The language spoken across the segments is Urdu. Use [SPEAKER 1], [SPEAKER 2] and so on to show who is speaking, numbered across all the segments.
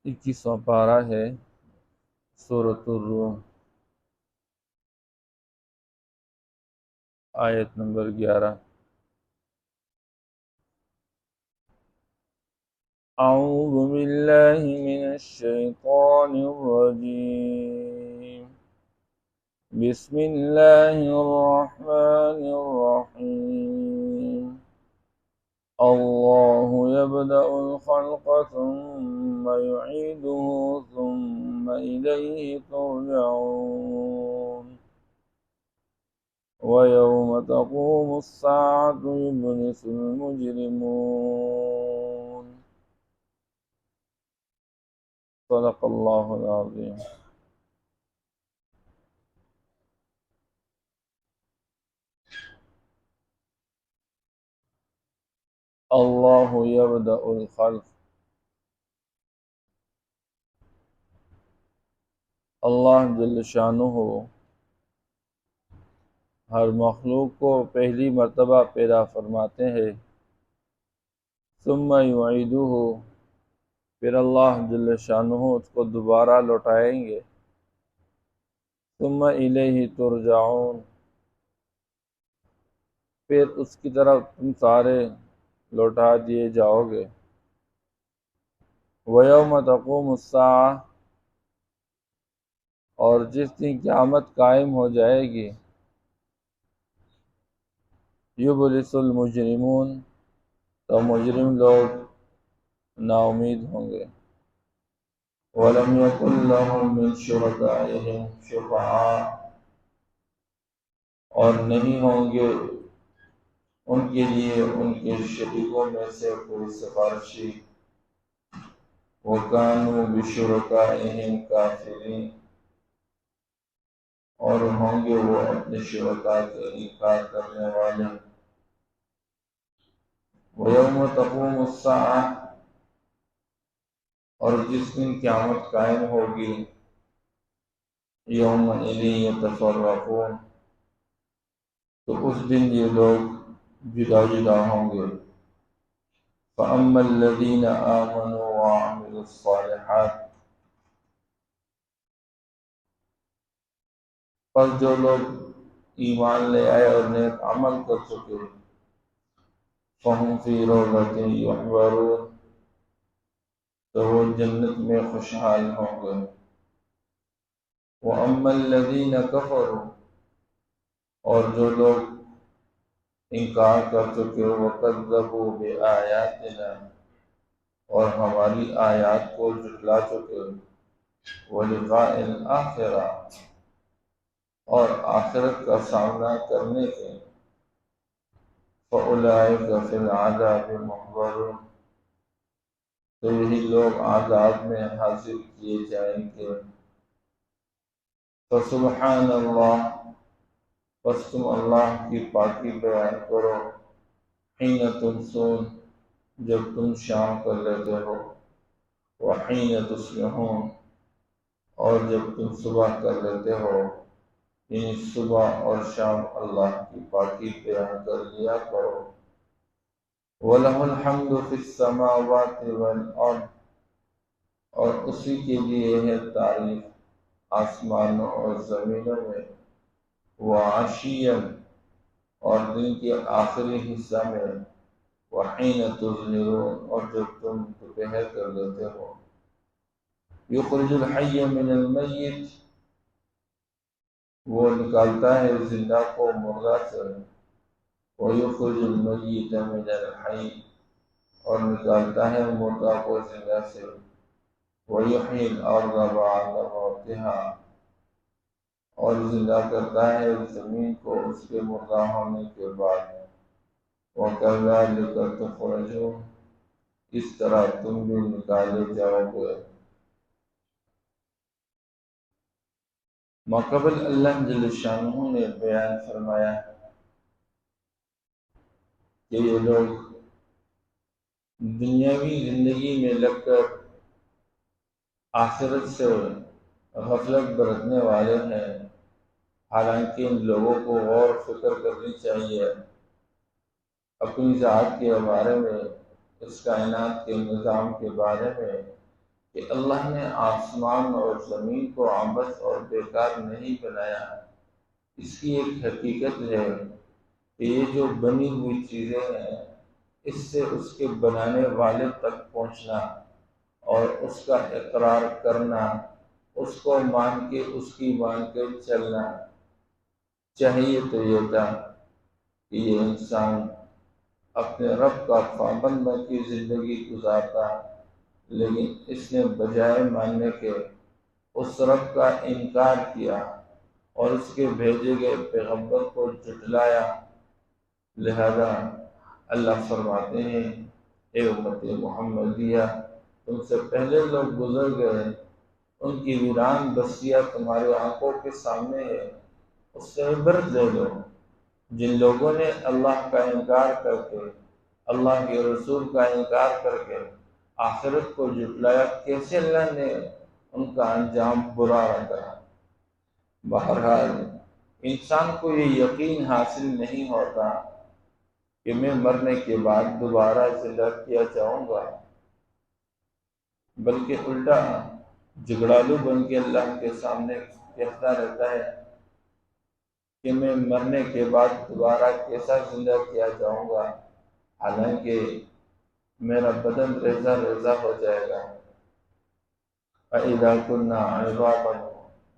[SPEAKER 1] 21واں پارہ ہے سورۃ الروم، آیت نمبر 11۔ اعوذ باللہ من الشیطان الرجیم، بسم اللہ الرحمن الرحیم۔ اللہ یبدأ الخلق ثم یعیدہ ثم الیہ ترجعون۔ وَيَوْمَ تَقُومُ السَّاعَةُ يُبْلِسُ الْمُجْرِمُونَ۔ صدق اللہ العظیم۔ اللہ یبدأ الخلق، اللہ جل شانہ ہر مخلوق کو پہلی مرتبہ پیدا فرماتے ہیں، ثم یعیدہ، پھر اللہ جل شانہ اس کو دوبارہ لوٹائیں گے، ثم الیہ ترجعون، پھر اس کی طرف تم سارے لوٹا دیے جاؤ گے۔ وَيَوْمَ تَقُومُ السَّاعَةُ، اور جس دن قیامت قائم ہو جائے گی، یبلس المجرمون، تو مجرم لوگ نا امید ہوں گے۔ وَلَمْ يَكُنْ لَهُم مِّن شُرَكَائِهِمْ شُفَعَاءُ، اور نہیں ہوں گے ان کے لیے ان کے شریکوں میں سے کوئی سفارشی، وَكَانُوا بِشُرَكَائِهِمْ كَافِرِينَ، اور ہوں گے وہ اپنے شرکاء کے انکار کرنے والے۔ وَيَوْمَ تَقُومُ السَّاعَةُ، اور جس دن قیامت قائم ہوگی، یومئذ یتفرقون، تو اس دن یہ لوگ جدا جدا ہوں گے۔ فَأَمَّا الَّذِينَ آمَنُوا وَعَمِلُوا الصَّالِحَاتِ، پس جو لوگ ایمان لے آئے اور نیک عمل کر چکے، فَهُمْ فِي رَوْضَةٍ يُحْبَرُونَ، تو وہ جنت میں خوشحال ہوں گے۔ وَأَمَّا الَّذِينَ كَفَرُوا، اور جو لوگ انکار کر چکے، وَكَذَّبُوا بِآيَاتِنَا، اور ہماری آیات کو جھٹلا چکے، وَلِقَاءِ الْآخِرَةِ، اور آخرت کا سامنا کرنے کے، فَأُولَئِكَ فِي الْعَذَابِ مُحْضَرُونَ، تو یہی لوگ عذاب میں حاضر کیے جائیں گے۔ فَسُبْحَانَ اللَّہِ، پس تم اللہ کی پاکی بیان کرو، حین تمسون، جب تم شام کر لیتے ہو، وحین تصبحون، اور جب تم صبح کر لیتے ہو، یعنی صبح اور شام اللہ کی پاکی بیان کر لیا کرو۔ وَلَهُ الْحَمْدُ فِي السَّمَاوَاتِ وَالْأَرْضِ، اور اسی کے لیے ہے تعریف آسمانوں اور زمینوں میں، وَعَشِيًّا، اور دن کے آخری حصہ میں، وَحِينَ تُظْهِرُونَ، اور جب تم دوپہر کر لیتے ہو۔ يُخْرِجُ الْحَيَّ مِنَ الْمَيِّتِ، وہ نکالتا ہے زندہ کو مردہ سے، وَيُخْرِجُ الْمَيِّتَ مِنَ الْحَيِّ، اور نکالتا ہے مردہ کو زندہ سے، وَيُحْيِي الْأَرْضَ بَعْدَ مَوْتِهَا، اور زندہ کرتا ہے زمین کو اس کے مردہ ہونے کے بعد۔ وَكَذَلِكَ تُخْرَجُونَ، اس طرح تم بھی نکالے جاؤ گے۔ ماقبل اللہ جل شانہ نے بیان فرمایا کہ یہ لوگ دنیاوی زندگی میں لگ کر آخرت سے غفلت برتنے والے ہیں، حالانکہ ان لوگوں کو غور و فکر کرنی چاہیے اپنی ذات کے بارے میں، اس کائنات کے نظام کے بارے میں، کہ اللہ نے آسمان اور زمین کو عبث اور بیکار نہیں بنایا۔ اس کی ایک حقیقت ہے کہ یہ جو بنی ہوئی چیزیں ہیں، اس سے اس کے بنانے والے تک پہنچنا اور اس کا اقرار کرنا، اس کو مان کے اس کی مان کے چلنا چاہیے۔ تو یہ تھا کہ یہ انسان اپنے رب کا پابند بن کی زندگی گزارتا، لیکن اس نے بجائے ماننے کے اس رب کا انکار کیا اور اس کے بھیجے گئے پیغمبر کو جھٹلایا۔ لہذا اللہ فرماتے ہیں، اے امت محمدیہ، تم سے پہلے لوگ گزر گئے، ان کی ویران بستیاں تمہاری آنکھوں کے سامنے ہے، اس سے عبرت لے لو۔ جن لوگوں نے اللہ کا انکار کر کے، اللہ کے رسول کا انکار کر کے آخرت کو جھٹلایا، کیسے اللہ نے ان کا انجام برا رکھا۔ بہرحال انسان کو یہ یقین حاصل نہیں ہوتا کہ میں مرنے کے بعد دوبارہ زندہ کیا جاؤں گا، بلکہ الٹا جھگڑالو بن کے اللہ کے سامنے کہتا رہتا ہے کہ میں مرنے کے بعد دوبارہ کیسا زندہ کیا جاؤں گا، حالانکہ میرا بدن ریزہ ریزہ ہو جائے گا۔ فَإِذَا كُنَّا عِظَامًا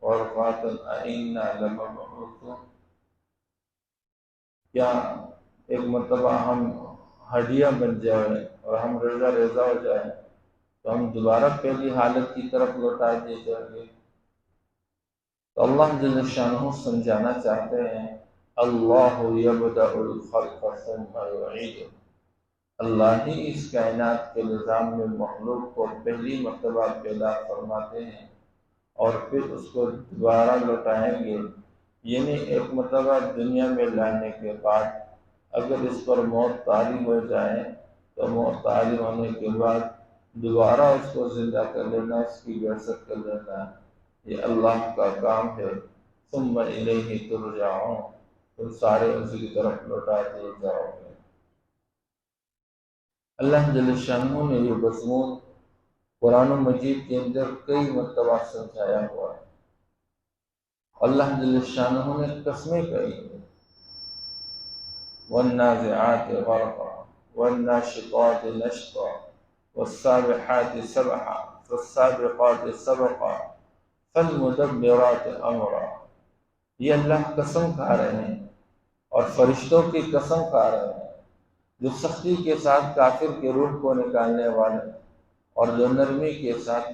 [SPEAKER 1] وَرُفَاتًا أَإِنَّا لَمَبْعُوثُونَ، کیا ایک مرتبہ ہم ہڈیاں بن جائیں اور ہم ریزہ ریزہ ہو جائیں تو ہم دوبارہ پہلی حالت کی طرف لوٹا دیے جائیں گے؟ تو اللہ جل شانہ سمجھانا چاہتے ہیں، اللہ یبدأ الخلق ثم یعیدہ، اللہ ہی اس کائنات کے نظام میں مخلوق کو پہلی مرتبہ پیدا فرماتے ہیں اور پھر اس کو دوبارہ لوٹائیں گے۔ یعنی ایک مرتبہ دنیا میں لانے کے بعد اگر اس پر موت طاری ہو جائے تو موت طاری ہونے کے بعد دوبارہ اس کو زندہ کر لینا، اس کی بعثت کر لینا، یہ اللہ کا کام ہے۔ ثم الیہ ترجعون، تم سارے اسی کی طرف لوٹا دیے جاؤ گے۔ اللہ جل شانہ نے یہ مضمون قرآن مجید کے اندر کئی مرتبہ سمجھایا ہوا ہے۔ اللہ جل شانہ نے قسمیں کہی ہیں، والنازعات غرقا والناشطات نشطا والسابحات سبحا فالسابقات سبقا فالمدبرات امرا۔ یہ اللہ قسم کھا رہے ہیں اور فرشتوں کی قسم کھا رہے ہیں، جو سختی کے ساتھ کافر کے روح کو نکالنے والے اور جو نرمی کے ساتھ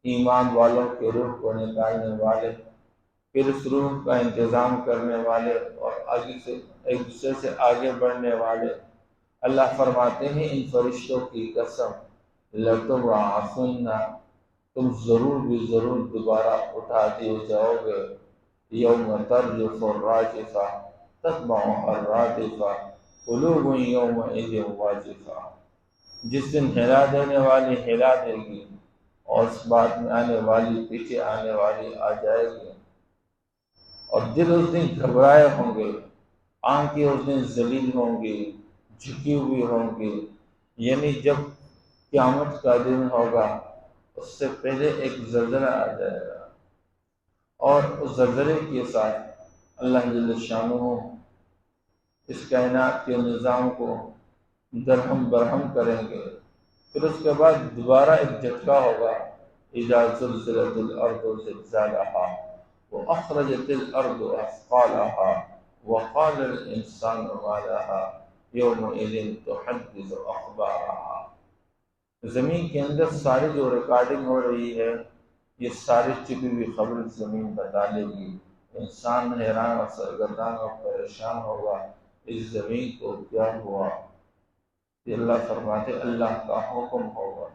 [SPEAKER 1] ایمان والوں کے روح کو نکالنے والے، پھر اس روح کا انتظام کرنے والے اور آگے سے ایک دوسرے سے آگے بڑھنے والے۔ اللہ فرماتے ہیں ان فرشتوں کی قسم، لَتُبْعَثُنَّ، تم ضرور بھی ضرور دوبارہ اٹھا دیے جاؤ گے، یوم ترجف الراجفہ تتبعها الرادفہ قلوب یومئذ واجفہ، جس دن ہلا دینے والی ہلا دے گی اور اس بعد میں آنے والی پیچھے آنے والی آ جائے گی، اور دل اس دن گھبرائے ہوں گے، آنکھیں اس دن ذلیل ہوں گی، جھکی ہوئی ہوں گی۔ یعنی جب قیامت کا دن ہوگا اس سے پہلے ایک زلزلہ آ جائے گا، اور اس زلزلے کے ساتھ اللہ جل شانہ اس کائنات کے نظام کو درہم برہم کریں گے۔ پھر اس کے بعد دوبارہ ایک جھٹکا ہوگا، اذا زلزلت الارض زلزالها واخرجت الارض اثقالها وقال الانسان ما لها يومئذ تحدث اخبارها۔ زمین کے اندر ساری جو ریکارڈنگ ہو رہی ہے، یہ ساری چھپی ہوئی خبر زمین بتا لے گی۔ انسان حیران اور سرگردان اور پریشان ہوگا، اس زمین کو کیا ہوا؟ کہ اللہ فرماتے اللہ کا حکم ہوگا۔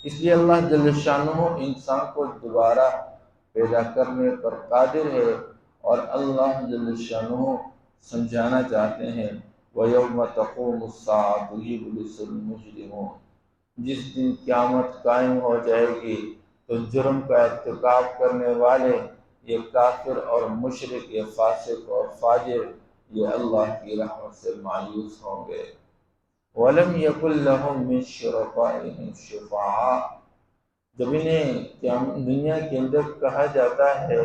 [SPEAKER 1] اس لیے اللہ جل شانہ انسان کو دوبارہ پیدا کرنے پر قادر ہے، اور اللہ جل شانہ سمجھانا چاہتے ہیں، وَيَوْمَ تَقُومُ السَّاعَةُ يُبْلِسُ الْمُجْرِمُونَ، جس دن قیامت قائم ہو جائے گی تو جرم کا ارتکاب کرنے والے، یہ کافر اور مشرک، یہ فاسق اور فاجر، یہ اللہ کی رحمت سے مایوس ہوں گے۔ وَلَمْ يَكُنْ لَهُمْ مِنْ شُرَكَائِهِمْ شُفَعَاءُ، جب انہیں دنیا کے اندر کہا جاتا ہے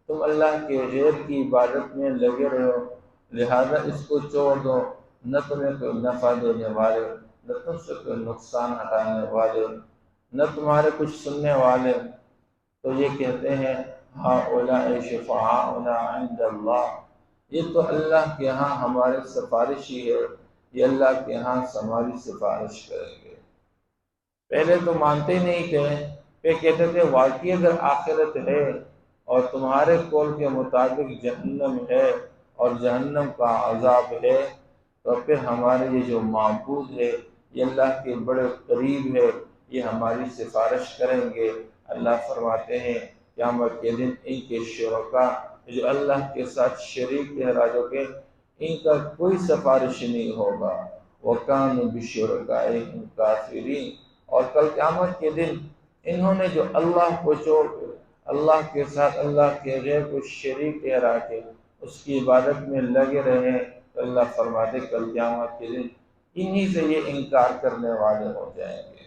[SPEAKER 1] تم اللہ کے غیر کی عبادت میں لگے رہو، لہذا اس کو چھوڑ دو، نہ تمہیں کوئی نفع دینے والے، نہ تم سے کوئی نقصان ہٹانے والے، نہ تمہارے کچھ سننے والے، تو یہ کہتے ہیں ہؤلاء شفعاؤنا عند اللہ، یہ تو اللہ کے ہاں ہمارے سفارشی ہے، یہ اللہ کے ہاں ہماری سفارش کریں گے۔ پہلے تو مانتے نہیں تھے، پھر کہتے تھے واقعی اگر آخرت ہے اور تمہارے قول کے مطابق جہنم ہے اور جہنم کا عذاب ہے، تو پھر ہمارے یہ جو معبود ہے یہ اللہ کے بڑے قریب ہے، یہ ہماری سفارش کریں گے۔ اللہ فرماتے ہیں قیامت کے دن ان کے شرکا جو اللہ کے ساتھ شریک ٹھہراؤ گے، ان کا کوئی سفارش نہیں ہوگا۔ وَكَانُوا بِشُرَكَائِهِمْ كَافِرِينَ، اور کل قیامت کے دن انہوں نے جو اللہ کو چھوڑ کر اللہ کے ساتھ اللہ کے غیر کو شریک ٹھہرا کے اس کی عبادت میں لگے رہے، تو اللہ فرماتے کل قیامت کے دن انہی سے یہ انکار کرنے والے ہو جائیں گے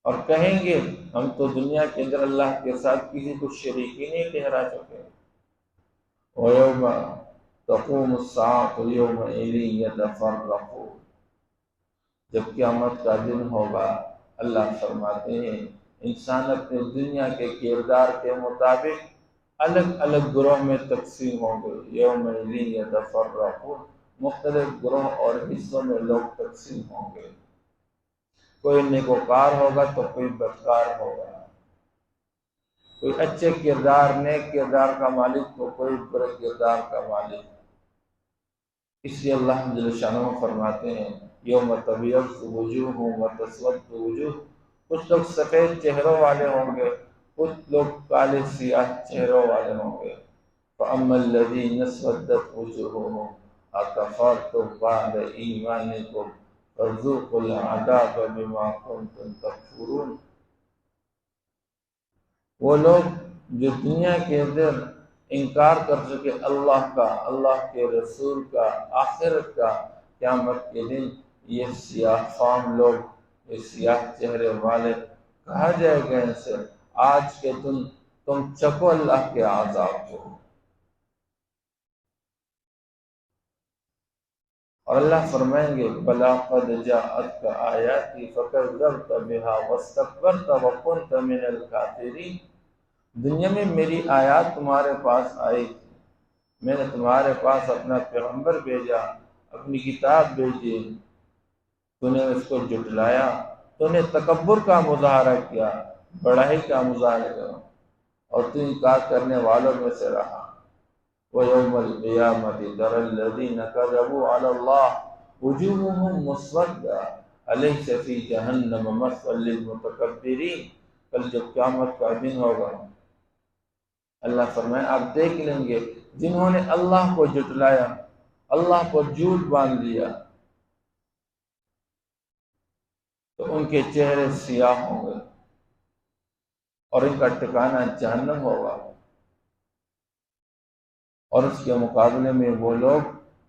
[SPEAKER 1] اور کہیں گے ہم تو دنیا کے اندر اللہ کے ساتھ کسی کو شریک ہی نہیں ٹھہرا چکے۔ وَيَوْمَ تَقُومُ السَّاعَةُ يَوْمَئِذٍ يَتَفَرَّقُونَ، جب قیامت کا دن ہوگا اللہ فرماتے ہیں انسان اپنے دنیا کے کردار کے مطابق الگ الگ گروہ میں تقسیم ہوں گے۔ یومئذ یتفرقون، مختلف گروہ اور حصوں میں لوگ تقسیم ہوں گے، کوئی نیکوکار ہوگا تو کوئی بدکار ہوگا، کوئی اچھے کردار نیک کردار کا مالک تو کوئی برے کردار کا مالک۔ اس لیے اللہ جل شانہ فرماتے ہیں یوم تبیض وجوہ وتسود وجوہ، کچھ لوگ سفید چہروں والے ہوں گے، کچھ لوگ کالے سیاہ چہروں والے ہوں گے۔ فَأَمَّا الَّذِينَ اسْوَدَّتْ وُجُوهُهُمْ أَكَفَرْتُمْ بَعْدَ إِيمَانِكُمْ فَذُوقُوا الْعَذَابَ بِمَا كُنتُمْ تَكْفُرُونَ، وہ لوگ جو دنیا کے اندر انکار کر چکے اللہ کا، اللہ کے رسول کا، آخرت کا، قیامت کے دن یہ سیاہ فام لوگ، یہ سیاہ چہرے والے، کہا جائے گا ان سے آج کے دن تم چکو اللہ کے عذاب کو۔ اور اللہ فرمائیں گے بلا قد جاءتک آیاتی فکذبت بها واستکبرت وکنت من الکافرین، دنیا میں میری آیات تمہارے پاس آئی تھی، میں نے تمہارے پاس اپنا پیغمبر بھیجا، اپنی کتاب بھیجی، تو نے اس کو جھٹلایا، تو نے تکبر کا مظاہرہ کیا، بڑائی کا مظاہرہ کیا، اور تو انکار کرنے والوں میں سے رہا۔ وَيَوْمَ الْقِيَامَةِ تَرَى الَّذِينَ كَذَبُوا عَلَى اللَّهِ وُجُوهُهُمْ مُسْوَدَّةٌ أَلَيْسَ فِي جَهَنَّمَ مَثْوًى لِلْمُتَكَبِّرِينَ، کل جب قیامت کا دن ہوگا اللہ فرمائے آپ دیکھ لیں گے جنہوں نے اللہ کو جھٹلایا، اللہ کو جھوٹ باندھ دیا، تو ان کے چہرے سیاہ ہوں گے اور ان کا ٹھکانہ جہنم ہوگا۔ اور اس کے مقابلے میں وہ لوگ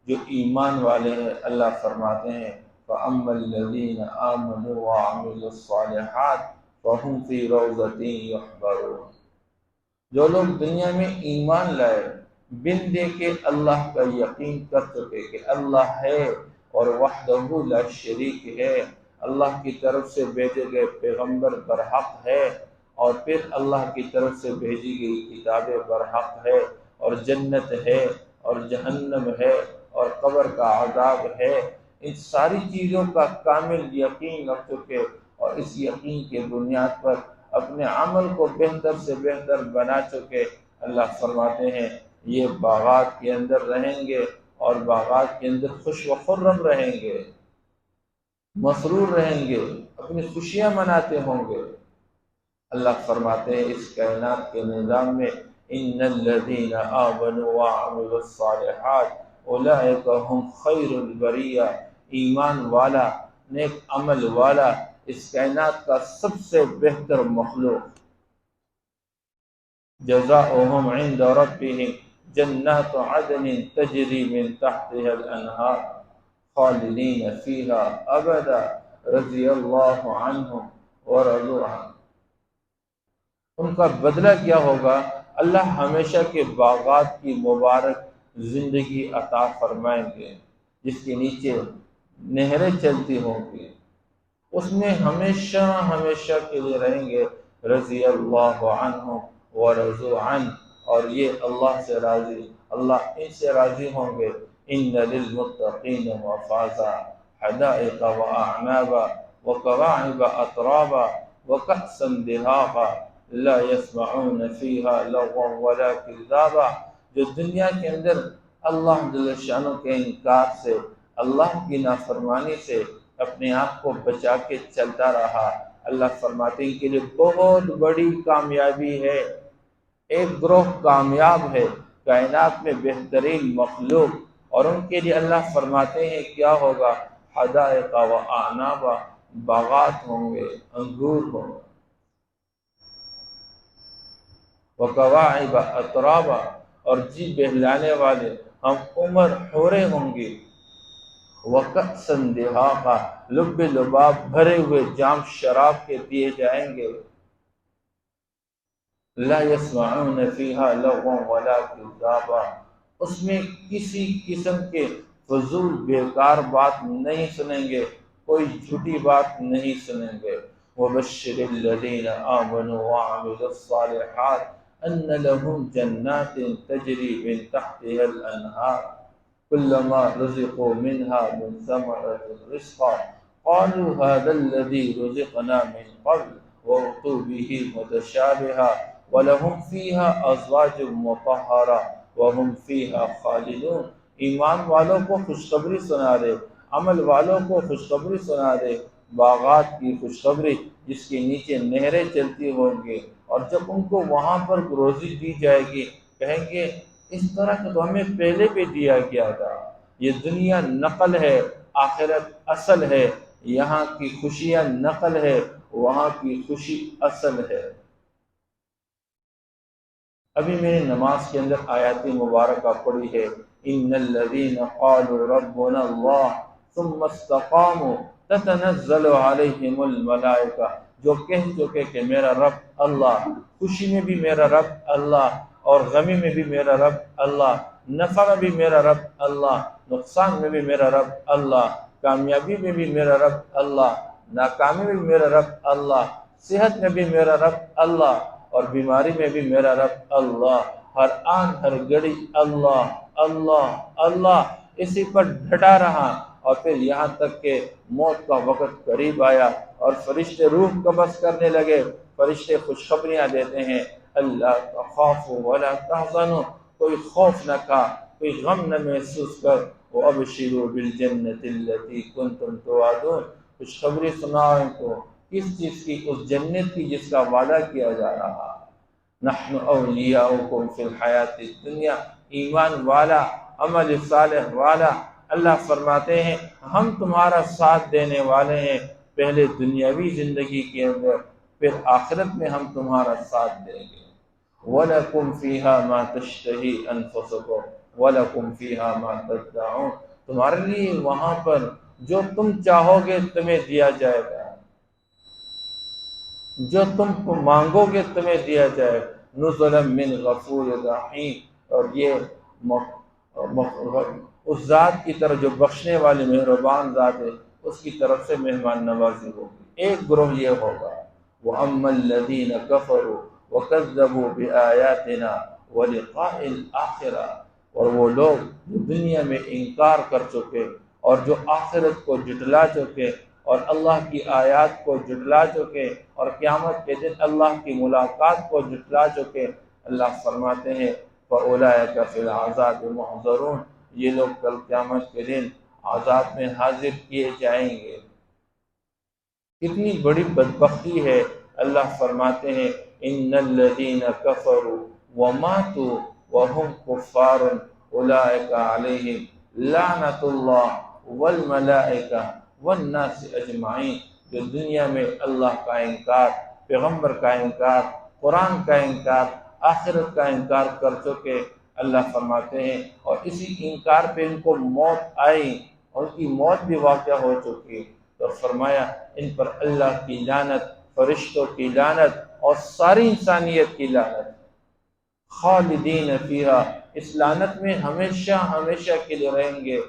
[SPEAKER 1] جو ایمان والے ہیں اللہ فرماتے ہیں فَأَمَّا الَّذِينَ آمَنُوا وَعَمِلُوا الصَّالِحَاتِ فَهُمْ فِي رَوْضَةٍ يُحْبَرُونَ، جو لوگ دنیا میں ایمان لائے، بن دے کے اللہ کا یقین کر چکے کہ اللہ ہے اور وحدہ لا شریک ہے، اللہ کی طرف سے بھیجے گئے پیغمبر برحق ہے، اور پھر اللہ کی طرف سے بھیجی گئی کتابیں برحق ہے، اور جنت ہے اور جہنم ہے اور قبر کا عذاب ہے، ان ساری چیزوں کا کامل یقین رکھ چکے اور اس یقین کے بنیاد پر اپنے عمل کو بہتر سے بہتر بنا چکے، اللہ فرماتے ہیں یہ باغات کے اندر رہیں گے اور باغات کے اندر خوش و خرم رہیں گے، مسرور رہیں گے، اپنی خوشیاں مناتے ہوں گے۔ اللہ فرماتے ہیں اس کائنات کے نظام میں ان الذین آمنوا وعملوا الصالحات اولئک هم خیر البریہ، ایمان والا، نیک عمل والا اس کائنات کا سب سے بہتر مخلوق، جزاؤہم عند ربہم جنات عدن تجری من تحتها الانہار خالدین فیہا ابدا رضی اللہ عنہم ورضوا عنہ۔ ان کا بدلہ کیا ہوگا؟ اللہ ہمیشہ کے باغات کی مبارک زندگی عطا فرمائیں گے جس کے نیچے نہریں چلتی ہوں گی، اس میں ہمیشہ ہمیشہ کے لیے رہیں گے۔ رضی اللہ عنہ ورضوا عنہ، اور یہ اللہ سے راضی، اللہ ان سے راضی ہوں گے۔ ان للمتقین مفازا حدائق واعنابا وکواعب اترابا وکأسا دہاقا لا يسمعون فيها لغوا ولا كذابا۔ جو دنیا کے اندر اللہ جل شانہ کے انکار سے، اللہ کی نافرمانی سے اپنے آپ کو بچا کے چلتا رہا، اللہ فرماتے ہیں کہ لیے بہت بڑی کامیابی ہے۔ ایک گروہ کامیاب ہے کائنات میں بہترین مخلوق، اور ان کے لیے اللہ فرماتے ہیں کیا ہوگا؟ حدائق و اعنابا، باغات ہوں گے، انگور ہوں گے، وکواعب اترابا، اور جی بہلانے والے ہم عمر حوریں ہوں گی، وکأسا دہاقا، لب لباب بھرے ہوئے جام شراب کے دیے جائیں گے۔ لا يسمعون فيها لغوا ولا كذابا، اس میں کسی قسم کے فضول بیکار بات نہیں سنیں گے، کوئی جھوٹی بات نہیں سنیں گے۔ وبشر الذين آمنوا وعملوا الصالحات ان لهم جنات تجري من تحتها الانهار كلما رزقوا منها من ثمرة رزقا قالوا هذا الذي رزقنا من قبل وأتوا به متشابها وَلَهُمْ فِيهَا أَزْوَاجٌ مُطَهَّرَةٌ وَهُمْ فِيهَا خَالِدُونَ۔ ایمان والوں کو خوشخبری سنا دے، عمل والوں کو خوشخبری سنا دے، باغات کی خوشخبری جس کے نیچے نہریں چلتی ہوں گی، اور جب ان کو وہاں پر روزی دی جائے گی کہیں گے اس طرح کا تو ہمیں پہلے بھی دیا گیا تھا۔ یہ دنیا نقل ہے، آخرت اصل ہے، یہاں کی خوشیاں نقل ہے، وہاں کی خوشی اصل ہے۔ ابھی میں نے نماز کے اندر آیات مبارکہ پڑھی ہے، ان الذین قالوا ربنا اللہ ثم استقاموا تتنزل علیہم الملائکہ، جو کہہ چکے کہ میرا رب اللہ، خوشی میں بھی میرا رب اللہ، اور غمی میں بھی میرا رب اللہ، نفع میں بھی میرا رب اللہ، نقصان میں بھی میرا رب اللہ، کامیابی میں بھی میرا رب اللہ، ناکامی میں بھی میرا رب اللہ، صحت میں بھی میرا رب اللہ، اور بیماری میں بھی میرا رب اللہ، ہر آن ہر گھڑی اللہ اللہ اللہ، اسی پر ڈٹا رہا، اور پھر یہاں تک کہ موت کا وقت قریب آیا اور فرشتے روح قبض کرنے لگے، فرشتے خوشخبریاں دیتے ہیں اللہ تخافوا ولا تحزنوا، کوئی خوف نہ کھا، کوئی غم نہ محسوس کر، وابشروا بالجنة التي كنتم توعدون، خوشخبری سناؤ ان کو کس چیز کی؟ اس جنت کی جس کا وعدہ کیا جا رہا۔ نحن اولیاؤکم فی الحیات الدنیا، ایمان والا، عمل صالح والا، اللہ فرماتے ہیں ہم تمہارا ساتھ دینے والے ہیں، پہلے دنیاوی زندگی کے اندر، پھر آخرت میں ہم تمہارا ساتھ دیں گے۔ وَلَكُمْ فِيهَا مَا تَشْتَهِي أَنفُسُكُمْ وَلَكُمْ فِيهَا مَا تَدَّعُونَ، تمہارے لیے وہاں پر جو تم چاہو گے تمہیں دیا جائے گا، جو تم کو مانگو گے تمہیں دیا جائے گا۔ نُزُلًا مِّن غَفُورٍ رَحِيمٍ، اور یہ اس ذات کی طرف جو بخشنے والی مہربان ذات ہے، اس کی طرف سے مہمان نوازی ہوگی۔ ایک گروہ یہ ہوگا، وَأَمَّا الَّذِينَ كَفَرُوا وَكَذَّبُوا بِآيَاتِنَا وَلِقَاءِ الْآخِرَةِ، اور وہ لوگ جو دنیا میں انکار کر چکے اور جو آخرت کو جھٹلا چکے اور اللہ کی آیات کو جھٹلا چکے اور قیامت کے دن اللہ کی ملاقات کو جھٹلا چکے، اللہ فرماتے ہیں فَأُولَٰئِكَ فِي الْعَذَابِ مُحْضَرُونَ، یہ لوگ کل قیامت کے دن عذاب میں حاضر کیے جائیں گے۔ کتنی بڑی بدبختی ہے، اللہ فرماتے ہیں ان الذین کفروا وماتوا وهم کفار اولئک علیہم لعنت اللہ والملائکہ والناس اجمعین، جو دنیا میں اللہ کا انکار، پیغمبر کا انکار، قرآن کا انکار، آخرت کا انکار کر چکے، اللہ فرماتے ہیں اور اسی انکار پہ ان کو موت آئی اور ان کی موت بھی واقع ہو چکی تو فرمایا ان پر اللہ کی لعنت، فرشتوں کی لعنت اور ساری انسانیت کی لعنت، خالدین فیہا، اس لعنت میں ہمیشہ ہمیشہ کے لیے رہیں گے،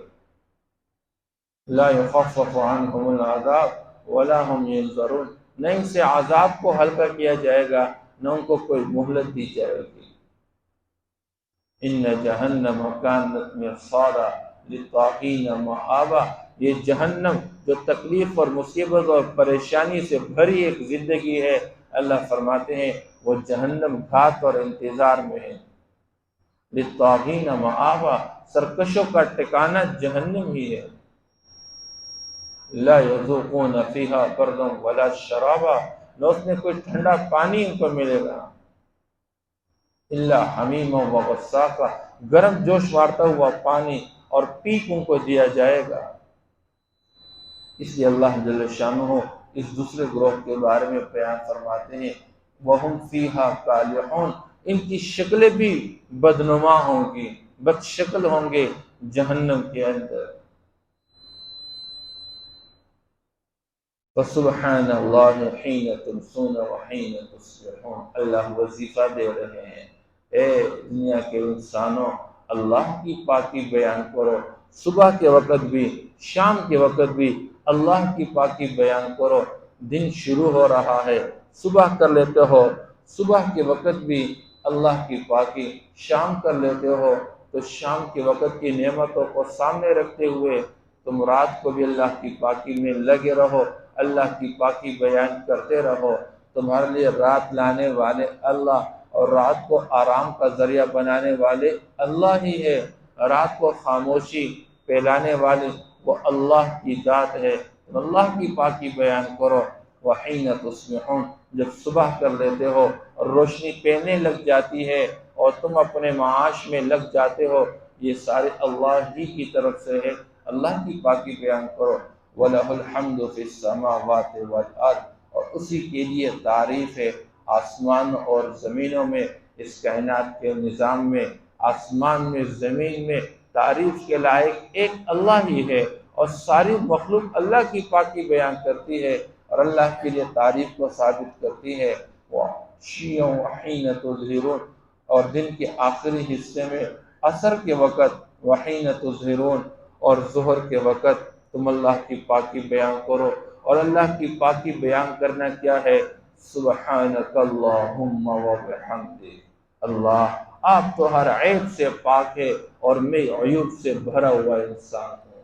[SPEAKER 1] لا یخفف عنہم العذاب ولا هم ینظرون، نہ ان سے عذاب کو ہلکا کیا جائے گا نہ ان کو کوئی مہلت دی جائے گی۔ ان جہنم کانت مرصادا للطاغین مآبا، یہ جہنم جو تکلیف اور مصیبت اور پریشانی سے بھری ایک زندگی ہے، اللہ فرماتے ہیں وہ جہنم گھات اور انتظار میں ہے۔ للطاغین مآبا، سرکشوں کا ٹھکانہ جہنم ہی ہے۔ لا یذوقون فیہا بردا ولا شرابا، نہ اس میں کوئی ٹھنڈا پانی ان کو ملے گا، الا حمیما وغساقا، گرم جوش مارتا ہوا پانی اور پیپ ان کو دیا جائے گا۔ اس لیے اللہ جل شانہ اس دوسرے گروہ کے بارے میں بیان فرماتے ہیں وَهُمْ فِيهَا كَالِحُونَ، ان کی شکلیں بھی بدنما ہوں گی، بد شکل ہوں گے جہنم کے اندر۔ فَسُبْحَانَ اللَّهِ حِينَ تُمْسُونَ وَحِينَ تُصْبِحُونَ، اللہ وظیفہ دے رہے ہیں، اے دنیا کے انسانوں اللہ کی پاکی بیان کرو، صبح کے وقت بھی شام کے وقت بھی اللہ کی پاکی بیان کرو۔ دن شروع ہو رہا ہے، صبح کر لیتے ہو، صبح کے وقت بھی اللہ کی پاکی، شام کر لیتے ہو تو شام کے وقت کی نعمتوں کو سامنے رکھتے ہوئے تم رات کو بھی اللہ کی پاکی میں لگے رہو، اللہ کی پاکی بیان کرتے رہو۔ تمہارے لیے رات لانے والے اللہ اور رات کو آرام کا ذریعہ بنانے والے اللہ ہی ہے، رات کو خاموشی پھیلانے والے وہ اللہ کی ذات ہے۔ تم اللہ کی پاکی بیان کرو۔ وحین تصبحون، جب صبح کر لیتے ہو اور روشنی پہنے لگ جاتی ہے اور تم اپنے معاش میں لگ جاتے ہو، یہ سارے اللہ ہی کی طرف سے ہے، اللہ کی پاکی بیان کرو۔ وَلَهُ الْحَمْدُ فِي السَّمَاوَاتِ وَالْأَرْضِ، اور اسی کے لیے تعریف ہے آسمان اور زمینوں میں، اس کائنات کے نظام میں، آسمان میں زمین میں تعریف کے لائق ایک اللہ ہی ہے، اور ساری مخلوق اللہ کی پاکی بیان کرتی ہے اور اللہ کے لیے تعریف کو ثابت کرتی ہے۔ وَعَشِيًّا وَحِينَ تُظْهِرُونَ، اور دن کے آخری حصے میں عصر کے وقت وحین تظہرون اور ظہر کے وقت تم اللہ کی پاکی بیان کرو۔ اور اللہ کی پاکی بیان کرنا کیا ہے؟ سبحانک اللہم وبحمدک، اللہ آپ تو ہر عیب سے پاک ہے اور میں عیوب سے بھرا ہوا انسان ہوں۔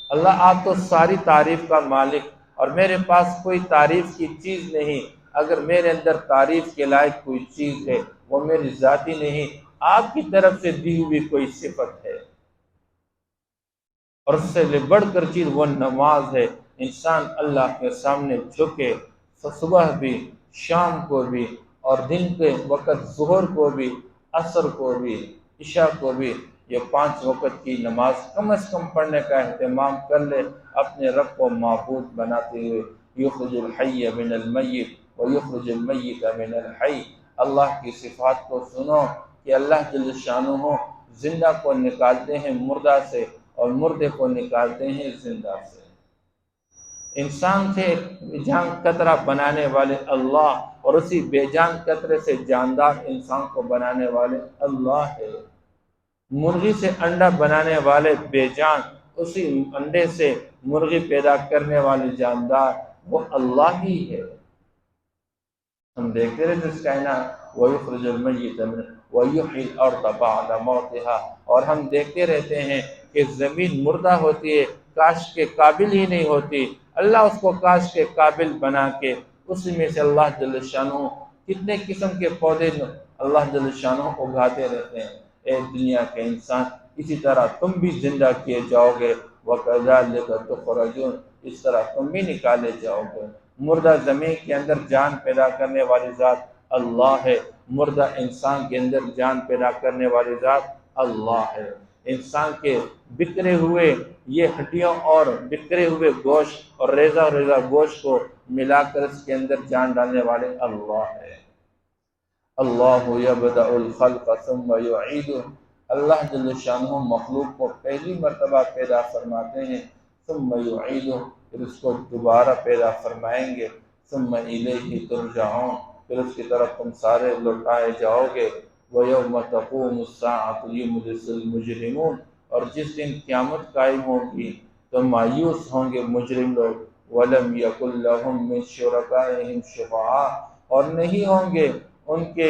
[SPEAKER 1] اللہ آپ تو ساری تعریف کا مالک، اور میرے پاس کوئی تعریف کی چیز نہیں، اگر میرے اندر تعریف کے لائق کوئی چیز ہے وہ میری ذاتی نہیں، آپ کی طرف سے دی ہوئی کوئی صفت ہے۔ اور اس سے بڑھ کر چیز وہ نماز ہے، انسان اللہ کے سامنے جھکے، صبح بھی شام کو بھی اور دن کے وقت ظہر کو بھی عصر کو بھی عشاء کو بھی، یہ 5 وقت کی نماز کم از کم پڑھنے کا اہتمام کر لے، اپنے رب کو معبود بناتے ہوئے۔ یخرج الحی من المیت ویخرج المیت من الحی، اللہ کی صفات کو سنو کہ اللہ جل شانہ زندہ کو نکالتے ہیں مردہ سے اور مردے کو نکالتے ہیں زندہ سے۔ انسان سے بے جان قطرہ بنانے والے اللہ اور اسی بے جان قطرے سے جاندار انسان کو بنانے والے اللہ ہے۔ مرغی سے انڈا بنانے والے بے جان، اسی انڈے سے مرغی پیدا کرنے والے جاندار وہ اللہ ہی ہے۔ ہم دیکھتے رہتے اس کائنات وَيُخْرِجُ الْمَيِّتَ وَيُحْيِي الْأَرْضَ بَعْدَ مَوْتِهَا، اور ہم دیکھتے رہتے ہیں کہ زمین مردہ ہوتی ہے، کاشت کے قابل ہی نہیں ہوتی، اللہ اس کو کاشت کے قابل بنا کے اسی میں سے اللہ جل شانہ کتنے قسم کے پودے اللہ جل شانہ اگاتے رہتے ہیں۔ اے دنیا کے انسان، اسی طرح تم بھی زندہ کیے جاؤ گے، وَكَذَلِكَ تُخْرَجُونَ، اس طرح تم بھی نکالے جاؤ گے۔ مردہ زمین کے اندر جان پیدا کرنے والی ذات اللہ ہے، مردہ انسان کے اندر جان پیدا کرنے والی ذات اللہ ہے۔ انسان کے بکھرے ہوئے یہ ہڈیوں اور بکھرے ہوئے گوشت اور ریزہ ریزہ گوشت کو ملا کر اس کے اندر جان ڈالنے والے اللہ ہے۔ اللہ یبدأ الخلق ثم یعیدہ، اللہ جل شانہ مخلوق کو پہلی مرتبہ پیدا فرماتے ہیں، ثم یعیدہ، پھر اس کو دوبارہ پیدا فرمائیں گے، ثم الیہ ترجعون، پھر اس کی طرف تم سارے لوٹائے جاؤ گے، وَيَوْمَ تَقُومُ السَّاعَةُ يُبْلِسُ الْمُجْرِمُونَ، اور جس دن قیامت قائم ہوگی تو مایوس ہوں گے مجرم لوگ، وَلَمْ يَكُنْ لَهُم مِّن شُرَكَائِهِمْ شُفَعَاء، اور نہیں ہوں گے ان کے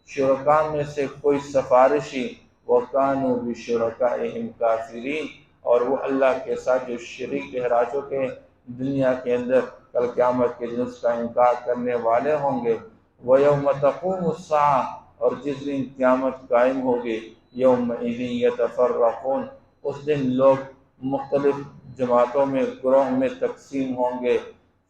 [SPEAKER 1] شرکاء میں سے کوئی سفارشی، وَكَانُوا بِشُرَكَائِهِمْ كَافِرِينَ، اور وہ اللہ کے ساتھ جو شریک ٹھہرا چکے دنیا کے اندر، کل قیامت کے دن اس کا انکار کرنے والے ہوں گے، وَيَوْمَ تَقُومُ السَّاعَةُ، اور جس دن قیامت قائم ہوگی، یومئذ یتفرقون، اس دن لوگ مختلف جماعتوں میں، گروہ میں تقسیم ہوں گے،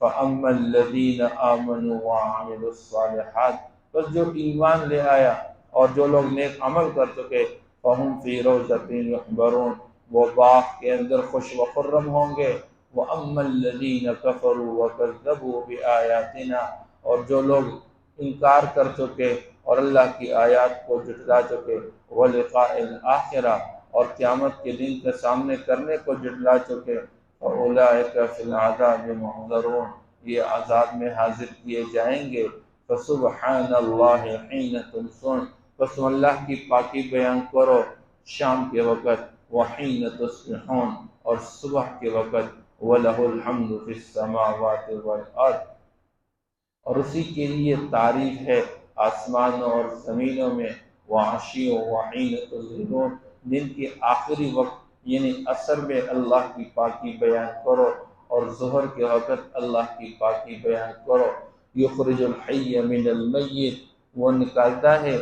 [SPEAKER 1] فَأَمَّا الَّذِينَ آمَنُوا وَعَمِلُوا الصَّالِحَاتِ، بس جو ایمان لے آیا اور جو لوگ نیک عمل کر چکے، فَهُمْ فِي رَوْضَةٍ يُحْبَرُونَ، وہ باغ کے اندر خوش و خرم ہوں گے، وَأَمَّا الَّذِينَ كَفَرُوا وَكَذَّبُوا بِآيَاتِنَا، اور جو لوگ انکار کر چکے اور اللہ کی آیات کو جھٹلا چکے، وَلِقَاءِ الْآخِرَةِ، اور قیامت کے دن کے سامنے کرنے کو جھٹلا چکے، فَأُولَٰئِكَ فِي الْعَذَابِ مُحْضَرُونَ، یہ عذاب میں حاضر کیے جائیں گے، فَسُبْحَانَ اللَّهِ حِينَ تُمْسُونَ، بس تم اللہ کی پاکی بیان کرو شام کے وقت، وَحِينَ تُصْبِحُونَ، اور صبح کے وقت، وَلَهُ الْحَمْدُ فِي السَّمَاوَاتِ وَالْأَرْضِ، اور اسی کے لیے تعریف ہے آسمانوں اور زمینوں میں، وعشی وحین تظہرون، دن کے آخری وقت یعنی عصر میں اللہ کی پاکی بیان کرو، اور ظہر کے وقت اللہ کی پاکی بیان کرو، یخرج الحی من المیت، وہ نکالتا ہے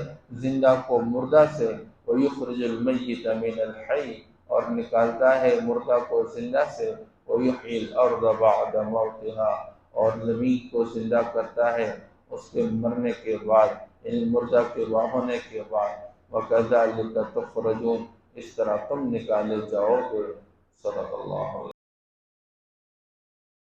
[SPEAKER 1] زندہ کو مردہ سے، ویخرج المیت من الحی، اور نکالتا ہے مردہ کو زندہ سے، ویحیی الارض بعد موتها، اور زمین کو زندہ کرتا ہے اس کے مرنے کے بعد، یعنی مردہ کے ہونے کے بعد، وَكَذَلِكَ تُخْرَجُونَ، اس طرح تم نکالے جاؤ گے، صدق اللہ۔